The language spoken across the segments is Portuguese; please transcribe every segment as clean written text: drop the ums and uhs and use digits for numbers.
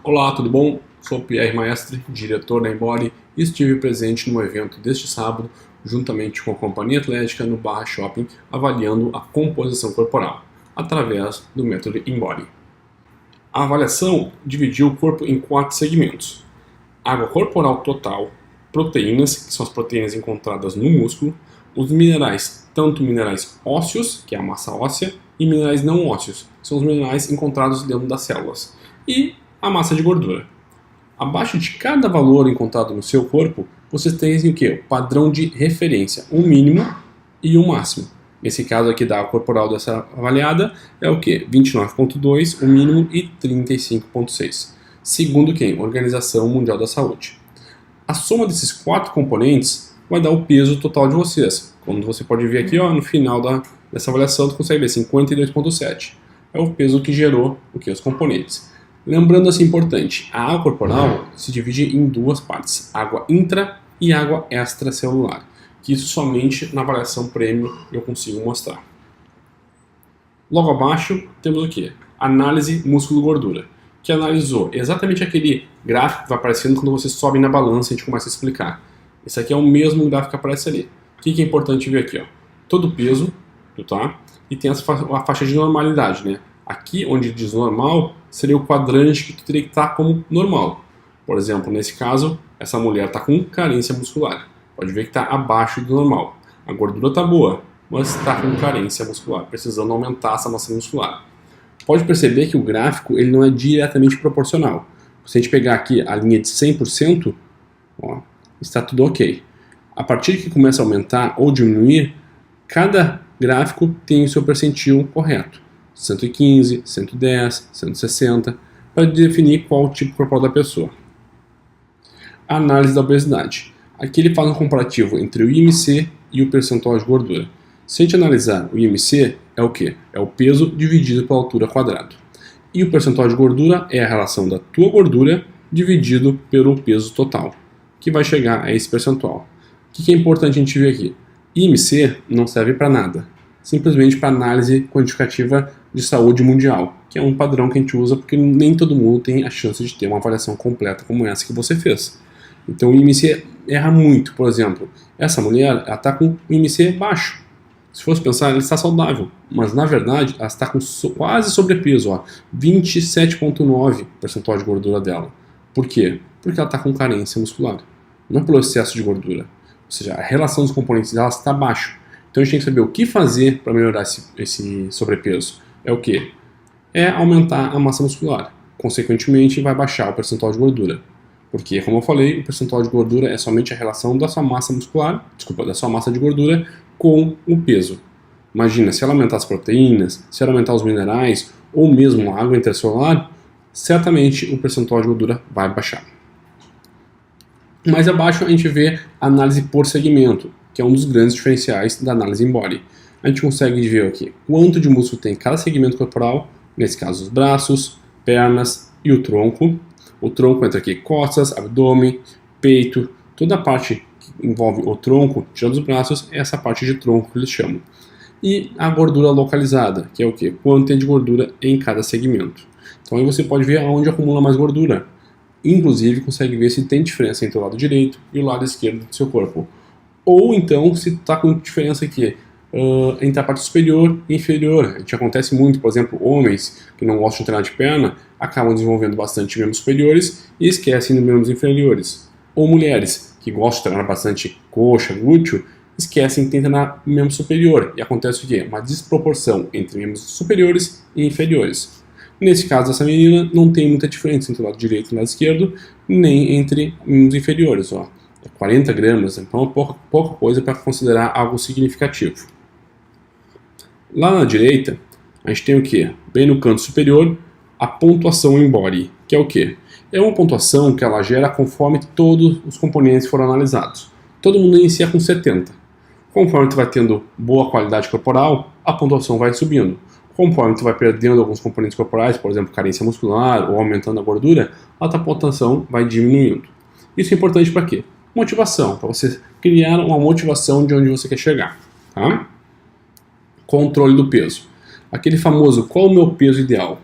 Olá, tudo bom? Sou Pierre Maestre, diretor da Embody, e estive presente no evento deste sábado, juntamente com a Companhia Atlética no Barra Shopping, avaliando a composição corporal, através do método Embody. A avaliação dividiu o corpo em 4 segmentos: água corporal total, proteínas, que são as proteínas encontradas no músculo, os minerais, tanto minerais ósseos, que é a massa óssea, e minerais não ósseos, que são os minerais encontrados dentro das células, e a massa de gordura. Abaixo de cada valor encontrado no seu corpo, vocês têm o quê? O padrão de referência, um mínimo e um máximo. Nesse caso aqui da água corporal dessa avaliada é o quê? 29,2, o mínimo, e 35,6. Segundo quem? Organização Mundial da Saúde. A soma desses 4 componentes vai dar o peso total de vocês. Como você pode ver aqui, no final dessa avaliação, você consegue ver 52,7. É o peso que gerou os componentes. Lembrando assim, importante, a água corporal se divide em 2 partes, água intra e água extracelular, que isso somente na avaliação premium eu consigo mostrar. Logo abaixo temos o que? Análise músculo-gordura, que analisou exatamente aquele gráfico que vai aparecendo quando você sobe na balança e a gente começa a explicar. Esse aqui é o mesmo gráfico que aparece ali. O que é importante ver aqui? Todo o peso, tá? E tem a faixa de normalidade, né? Aqui, onde diz normal, seria o quadrante que tu teria que estar como normal. Por exemplo, nesse caso, essa mulher está com carência muscular. Pode ver que está abaixo do normal. A gordura está boa, mas está com carência muscular, precisando aumentar essa massa muscular. Pode perceber que o gráfico ele não é diretamente proporcional. Se a gente pegar aqui a linha de 100%, está tudo ok. A partir que começa a aumentar ou diminuir, cada gráfico tem o seu percentil correto. 115, 110, 160, para definir qual o tipo corporal da pessoa. A análise da obesidade. Aqui ele faz um comparativo entre o IMC e o percentual de gordura. Se a gente analisar o IMC, é o que? É o peso dividido pela altura quadrado. E o percentual de gordura é a relação da tua gordura dividido pelo peso total, que vai chegar a esse percentual. O que é importante a gente ver aqui? IMC não serve para nada, simplesmente para análise quantitativa de saúde mundial, que é um padrão que a gente usa porque nem todo mundo tem a chance de ter uma avaliação completa como essa que você fez. Então o IMC erra muito. Por exemplo, essa mulher está com o IMC baixo. Se fosse pensar, ela está saudável, mas na verdade ela está com quase sobrepeso, 27,9% percentual de gordura dela. Por quê? Porque ela está com carência muscular, não pelo excesso de gordura. Ou seja, a relação dos componentes dela está baixa. Então a gente tem que saber o que fazer para melhorar esse sobrepeso. É o que? É aumentar a massa muscular. Consequentemente, vai baixar o percentual de gordura. Porque, como eu falei, o percentual de gordura é somente a relação da sua massa muscular, da sua massa de gordura com o peso. Imagina, se ela aumentar as proteínas, se ela aumentar os minerais, ou mesmo a água intracelular, certamente o percentual de gordura vai baixar. Mais abaixo a gente vê a análise por segmento, que é um dos grandes diferenciais da análise Embody. A gente consegue ver aqui quanto de músculo tem cada segmento corporal, nesse caso os braços, pernas e o tronco. O tronco entra aqui costas, abdômen, peito, toda a parte que envolve o tronco, tirando os braços, é essa parte de tronco que eles chamam. E a gordura localizada, que é o que? Quanto tem de gordura em cada segmento. Então aí você pode ver aonde acumula mais gordura. Inclusive consegue ver se tem diferença entre o lado direito e o lado esquerdo do seu corpo. Ou então se está com diferença aqui entre a parte superior e inferior. A gente acontece muito, por exemplo, homens que não gostam de treinar de perna acabam desenvolvendo bastante membros superiores e esquecem dos membros inferiores. Ou mulheres que gostam de treinar bastante coxa, glúteo, esquecem de treinar membro superior. E acontece o quê? Uma desproporção entre membros superiores e inferiores. Nesse caso, essa menina não tem muita diferença entre o lado direito e o lado esquerdo, nem entre membros inferiores. 40 gramas, então é pouca coisa para considerar algo significativo. Lá na direita, a gente tem o que? Bem no canto superior, a pontuação Embody, que é o que? É uma pontuação que ela gera conforme todos os componentes foram analisados. Todo mundo inicia com 70. Conforme tu vai tendo boa qualidade corporal, a pontuação vai subindo. Conforme tu vai perdendo alguns componentes corporais, por exemplo, carência muscular ou aumentando a gordura, a tua pontuação vai diminuindo. Isso é importante para quê? Motivação, para você criar uma motivação de onde você quer chegar. Tá? Controle do peso. Aquele famoso, qual o meu peso ideal?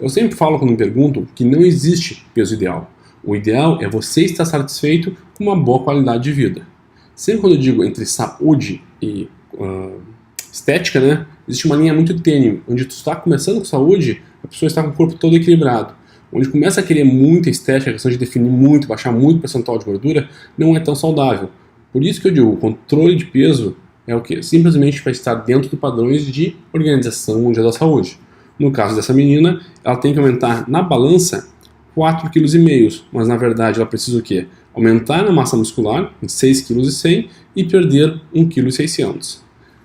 Eu sempre falo quando me perguntam que não existe peso ideal. O ideal é você estar satisfeito com uma boa qualidade de vida. Sempre quando eu digo entre saúde e estética, né, existe uma linha muito tênue, onde tu está começando com saúde, a pessoa está com o corpo todo equilibrado. Onde começa a querer muita estética, a questão de definir muito, baixar muito o percentual de gordura, não é tão saudável. Por isso que eu digo, o controle de peso é o quê? Simplesmente para estar dentro de padrões de Organização Mundial da Saúde. No caso dessa menina, ela tem que aumentar na balança 4,5 kg, mas na verdade ela precisa o quê? Aumentar na massa muscular em 6,1 kg e perder 1,6 kg.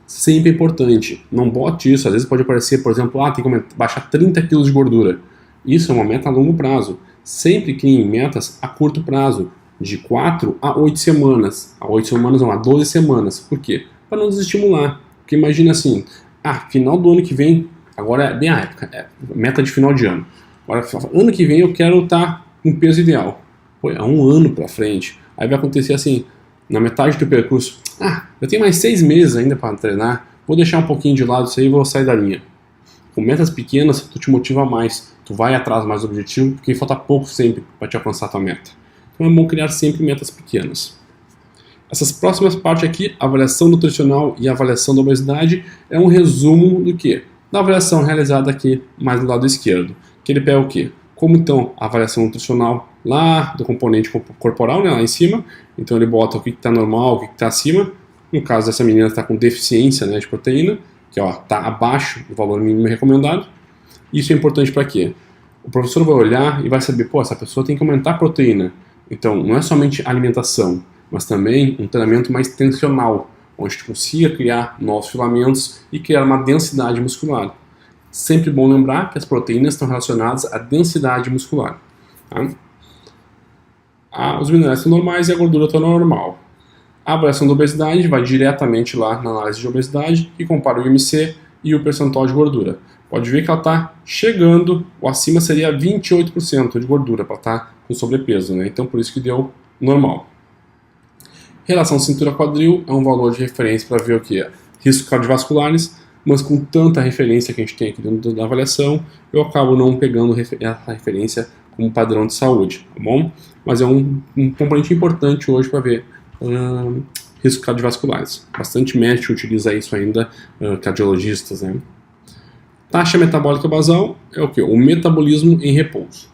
Sempre é importante, não bote isso, às vezes pode aparecer, por exemplo, tem que baixar 30 kg de gordura. Isso é uma meta a longo prazo. Sempre crie metas a curto prazo, de 4 a 8 semanas. A 8 semanas não, a 12 semanas. Por quê? Para não desestimular. Porque imagina assim, final do ano que vem, agora é bem a época, meta de final de ano. Agora, ano que vem eu quero estar com peso ideal. Pô, é um ano para frente. Aí vai acontecer assim, na metade do percurso, eu tenho mais 6 meses ainda para treinar, vou deixar um pouquinho de lado isso aí e vou sair da linha. Com metas pequenas, tu te motiva mais, tu vai atrás mais do objetivo, porque falta pouco sempre para te alcançar a tua meta. Então é bom criar sempre metas pequenas. Essas próximas partes aqui, avaliação nutricional e avaliação da obesidade, é um resumo do quê? Da avaliação realizada aqui mais do lado esquerdo. Que ele pega o quê? Como então a avaliação nutricional lá do componente corporal, né, lá em cima, então ele bota o que está normal, o que está acima. No caso dessa menina está com deficiência, né, de proteína, que está abaixo do valor mínimo recomendado. Isso é importante para quê? O professor vai olhar e vai saber, essa pessoa tem que aumentar a proteína. Então, não é somente alimentação, mas também um treinamento mais tensional, onde tu consiga criar novos filamentos e criar uma densidade muscular. Sempre bom lembrar que as proteínas estão relacionadas à densidade muscular. Tá? Os minerais estão normais e a gordura está normal. A avaliação da obesidade vai diretamente lá na análise de obesidade e compara o IMC e o percentual de gordura. Pode ver que ela está chegando, o acima seria 28% de gordura para estar com sobrepeso, né? Então por isso que deu normal. Relação cintura-quadril é um valor de referência para ver o que é riscos cardiovasculares, mas com tanta referência que a gente tem aqui dentro da avaliação, eu acabo não pegando a referência como padrão de saúde, tá bom? Mas é um componente importante hoje para ver riscos cardiovasculares. Bastante médico utiliza isso ainda, cardiologistas, né? Taxa metabólica basal é o que? O metabolismo em repouso.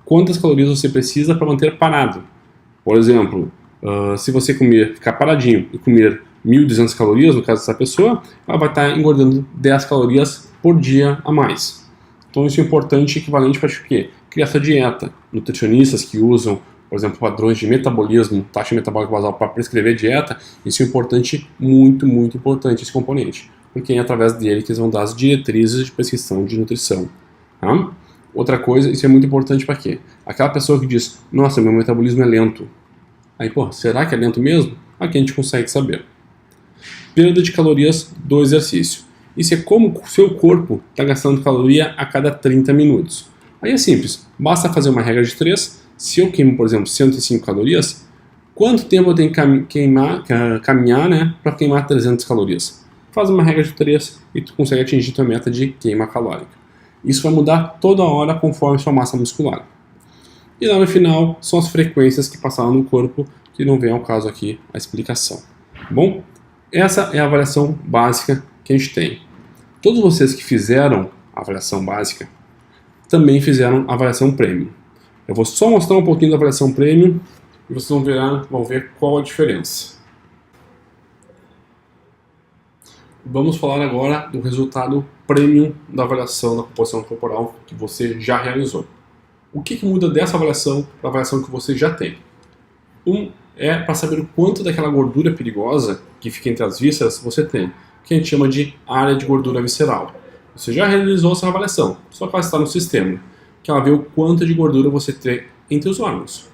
Quantas calorias você precisa para manter parado? Por exemplo, se você ficar paradinho e comer 1.200 calorias, no caso dessa pessoa, ela vai estar engordando 10 calorias por dia a mais. Então isso é importante e equivalente para o quê? Criar essa dieta. Nutricionistas que usam, por exemplo, padrões de metabolismo, taxa metabólica basal para prescrever dieta, isso é importante, muito, muito importante esse componente. Porque é através dele que eles vão dar as diretrizes de prescrição de nutrição. Tá? Outra coisa, isso é muito importante para quê? Aquela pessoa que diz, nossa, meu metabolismo é lento. Aí, será que é lento mesmo? Aqui a gente consegue saber. Perda de calorias do exercício. Isso é como o seu corpo está gastando caloria a cada 30 minutos. Aí é simples, basta fazer uma regra de 3. Se eu queimo, por exemplo, 105 calorias, quanto tempo eu tenho que caminhar, né, para queimar 300 calorias? Faz uma regra de 3 e tu consegue atingir tua meta de queima calórica. Isso vai mudar toda hora conforme sua massa muscular. E lá no final, são as frequências que passaram no corpo, que não vem ao caso aqui a explicação. Bom, essa é a avaliação básica que a gente tem. Todos vocês que fizeram a avaliação básica, também fizeram a avaliação premium. Eu vou só mostrar um pouquinho da avaliação premium e vocês vão ver qual a diferença. Vamos falar agora do resultado premium da avaliação da composição corporal que você já realizou. O que muda dessa avaliação para a avaliação que você já tem? É para saber o quanto daquela gordura perigosa que fica entre as vísceras você tem, que a gente chama de área de gordura visceral. Você já realizou essa avaliação, só que ela está no sistema, que ela vê o quanto de gordura você tem entre os órgãos.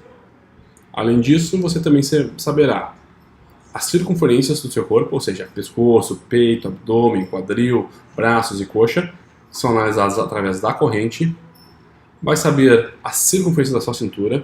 Além disso, você também saberá as circunferências do seu corpo, ou seja, pescoço, peito, abdômen, quadril, braços e coxa, que são analisados através da corrente. Vai saber a circunferência da sua cintura,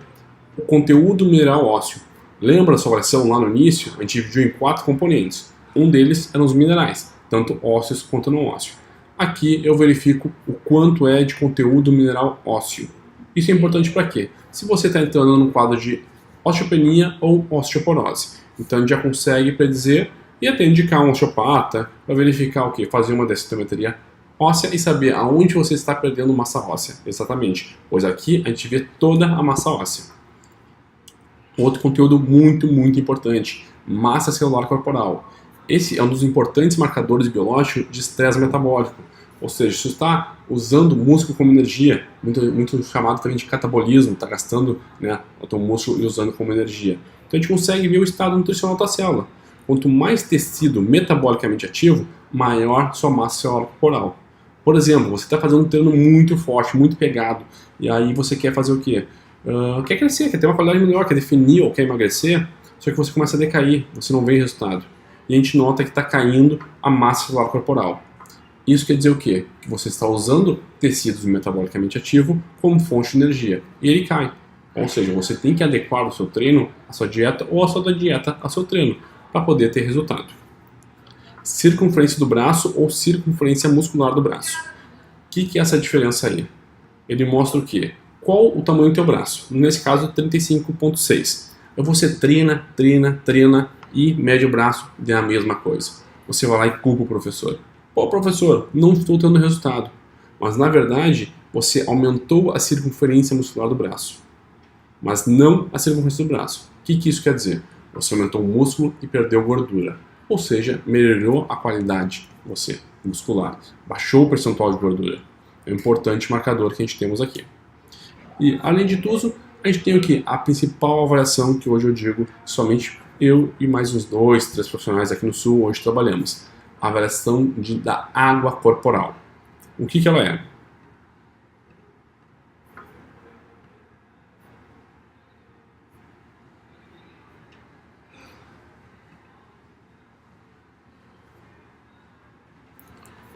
o conteúdo mineral ósseo. Lembra da sua avaliação lá no início? A gente dividiu em 4 componentes. Um deles eram os minerais, tanto ósseos quanto não ósseos. Aqui eu verifico o quanto é de conteúdo mineral ósseo. Isso é importante para quê? Se você está entrando num quadro de osteopenia ou osteoporose. Então a gente já consegue predizer e até indicar um osteopata para verificar o que? Fazer uma densitometria óssea e saber aonde você está perdendo massa óssea. Exatamente, pois aqui a gente vê toda a massa óssea. Outro conteúdo muito importante, massa celular corporal. Esse é um dos importantes marcadores biológicos de estresse metabólico. Ou seja, se você está usando o músculo como energia, muito chamado também de catabolismo, está gastando, né, o teu músculo e usando como energia. Então a gente consegue ver o estado nutricional da célula. Quanto mais tecido metabolicamente ativo, maior sua massa celular corporal. Por exemplo, você está fazendo um treino muito forte, muito pegado, e aí você quer fazer o quê? Quer crescer, quer ter uma qualidade melhor, quer definir ou quer emagrecer, só que você começa a decair, você não vê resultado. E a gente nota que está caindo a massa celular corporal. Isso quer dizer o quê? Que você está usando tecidos metabolicamente ativos como fonte de energia, e ele cai. Ou seja, você tem que adequar o seu treino à sua dieta ou a sua dieta ao seu treino, para poder ter resultado. Circunferência do braço ou circunferência muscular do braço. O que é essa diferença aí? Ele mostra o quê? Qual o tamanho do teu braço? Nesse caso, 35,6. Você treina e mede o braço e é a mesma coisa. Você vai lá e culpa o professor. Pô, professor, não estou tendo resultado. Mas na verdade, você aumentou a circunferência muscular do braço, mas não a circunferência do braço. O que isso quer dizer? Você aumentou o músculo e perdeu gordura. Ou seja, melhorou a qualidade muscular. Baixou o percentual de gordura. É um importante marcador que a gente temos aqui. E, além de tudo, a gente tem aqui a principal avaliação que hoje eu digo, somente eu e mais uns 2, 3 profissionais aqui no Sul hoje trabalhamos. A avaliação da água corporal. O que ela é?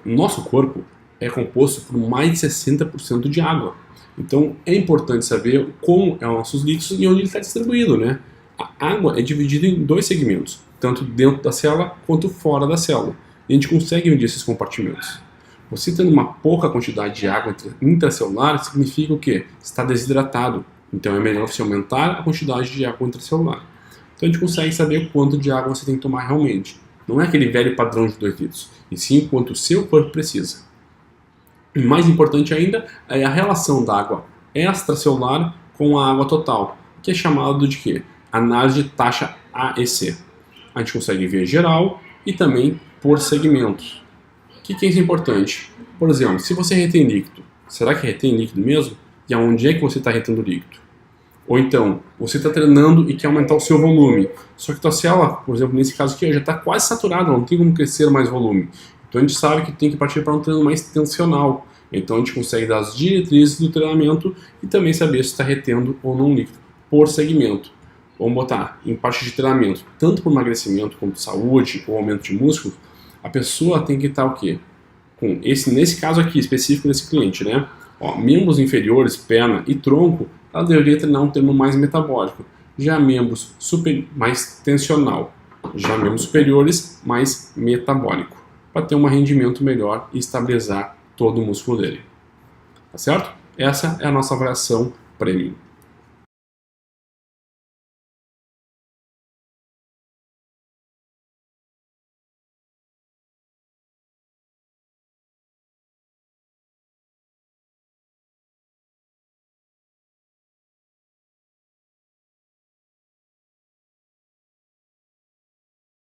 Nosso corpo é composto por mais de 60% de água. Então é importante saber como é os nossos líquidos e onde ele está distribuído, né? A água é dividida em 2 segmentos, tanto dentro da célula quanto fora da célula. E a gente consegue medir esses compartimentos. Você tendo uma pouca quantidade de água intracelular significa o quê? Está desidratado. Então é melhor você aumentar a quantidade de água intracelular. Então a gente consegue saber quanto de água você tem que tomar realmente. Não é aquele velho padrão de 2 litros, e sim quanto o seu corpo precisa. E mais importante ainda é a relação da água extracelular com a água total, que é chamado de quê? Análise de taxa AEC. A gente consegue ver geral e também por segmentos. O que é isso importante? Por exemplo, se você retém líquido, será que retém líquido mesmo? E aonde é que você está retendo líquido? Ou então, você está treinando e quer aumentar o seu volume, só que a tua célula, por exemplo, nesse caso aqui, já está quase saturada, não tem como crescer mais volume. Então a gente sabe que tem que partir para um treino mais tensional. Então a gente consegue dar as diretrizes do treinamento e também saber se está retendo ou não líquido, por segmento. Vamos botar em parte de treinamento, tanto por emagrecimento como saúde ou aumento de músculo, a pessoa tem que estar o quê? Com nesse caso aqui, específico desse cliente, né? Membros inferiores, perna e tronco, ela deveria treinar um treino mais metabólico. Já membros mais tensional. Já membros superiores, mais metabólico. Para ter um rendimento melhor e estabilizar todo o músculo dele. Tá certo? Essa é a nossa avaliação premium.